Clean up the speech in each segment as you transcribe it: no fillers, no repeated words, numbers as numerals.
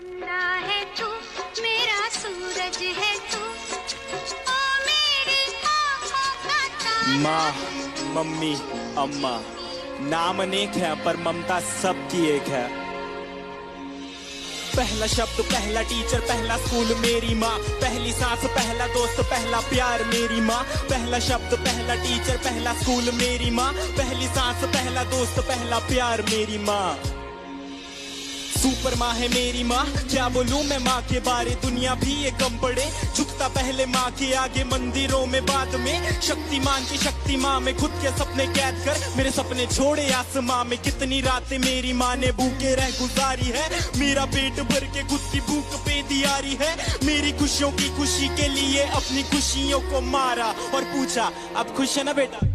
चंदा है तू, मेरा सूरज है तू, ओ मेरी आँखों का तारा। माँ, मम्मी, अम्मा, नाम अनेक है पर ममता सबकी एक है। पहला शब्द, पहला टीचर, पहला स्कूल मेरी माँ, पहली सांस, पहला दोस्त, पहला प्यार मेरी माँ। पहला शब्द, पहला टीचर, पहला स्कूल मेरी माँ, पहली सांस, पहला दोस्त, पहला प्यार मेरी माँ। सुपर माँ है मेरी माँ, क्या बोलूं मैं माँ के बारे, दुनिया भी ये कम पड़े। झुकता पहले माँ के आगे, मंदिरों में बाद में। शक्तिमान की शक्ति माँ में खुद के सपने कैद कर, मेरे सपने छोड़े आसमां में। कितनी रातें मेरी माँ ने भूखे रह गुजारी है, मेरा पेट भर के खुद की भूख पे दियारी है। मेरी खुशियों की खुशी के लिए अपनी खुशियों को मारा और पूछा अब खुश है ना बेटा।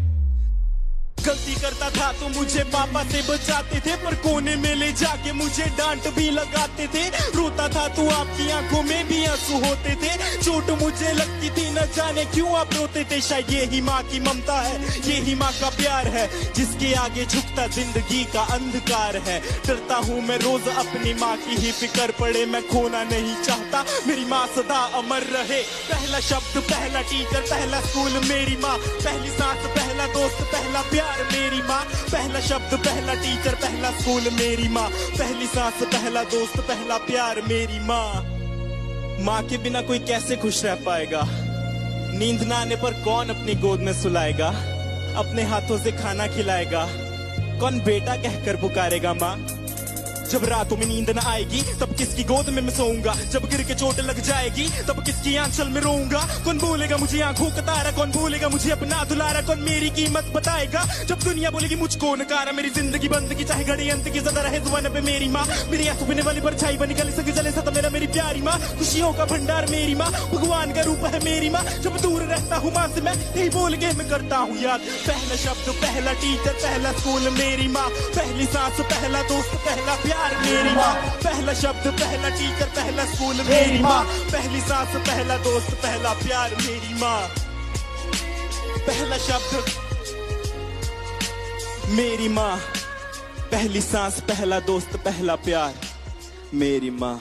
गलती करता था तो मुझे पापा से बचाते थे, पर कोने में ले जाके मुझे डांट भी लगाते थे। रोता था तो आपकी आंखों में भी आंसू होते थे। चोट मुझे लगती थी न जाने क्यों आप रोते थे। शायद यही माँ की ममता है, यही माँ का प्यार है, जिसके आगे झुकता जिंदगी का अंधकार है। डरता हूँ मैं रोज अपनी माँ की ही फिक्र पड़े, मैं खोना नहीं चाहता, मेरी माँ सदा अमर रहे। पहला शब्द, पहला टीचर, पहला स्कूल मेरी माँ, पहली सांस, पहला दोस्त, पहला प्यार मेरी माँ। पहला शब्द, पहला टीचर, पहला स्कूल मेरी माँ, पहली सांस, पहला दोस्त, पहला प्यार मेरी माँ। माँ के बिना कोई कैसे खुश रह पाएगा, नींद ना आने पर कौन अपनी गोद में सुलाएगा, अपने हाथों से खाना खिलाएगा, कौन बेटा कहकर पुकारेगा माँ। जब रातों में नींद न आएगी तब किसकी गोद में मैं सोऊंगा, जब गिर के चोट लग जाएगी तब किसकी आंचल में रोऊंगा। कौन बोलेगा मुझे आंखों का तारा, कौन बोलेगा मुझे अपना दुलारा, कौन मेरी कीमत बताएगा जब दुनिया बोलेगी मुझको नकारा। मेरी जिंदगी बंद की चाहे घड़ी अंत की, ज़्यादा रहे जुबान पे मेरी माँ। मेरी आंसू पीने वाली परछाई बनी गले से जले सता मेरा मेरी प्यारी माँ। खुशियों का भंडार मेरी माँ, भगवान का रूप है मेरी माँ। जब दूर रहता हूँ माँ से मैं यही बोल के मैं करता हूँ याद। पहला शब्द, पहला टीचर, पहला स्कूल मेरी माँ, पहली सांस, पहला दोस्त, पहला प्यार मेरी माँ। पहला शब्द, पहला टीचर, पहला स्कूल मेरी माँ, पहली सांस, पहला दोस्त, पहला प्यार मेरी माँ। पहला शब्द मेरी माँ, पहली सांस, पहला दोस्त, पहला प्यार मेरी माँ।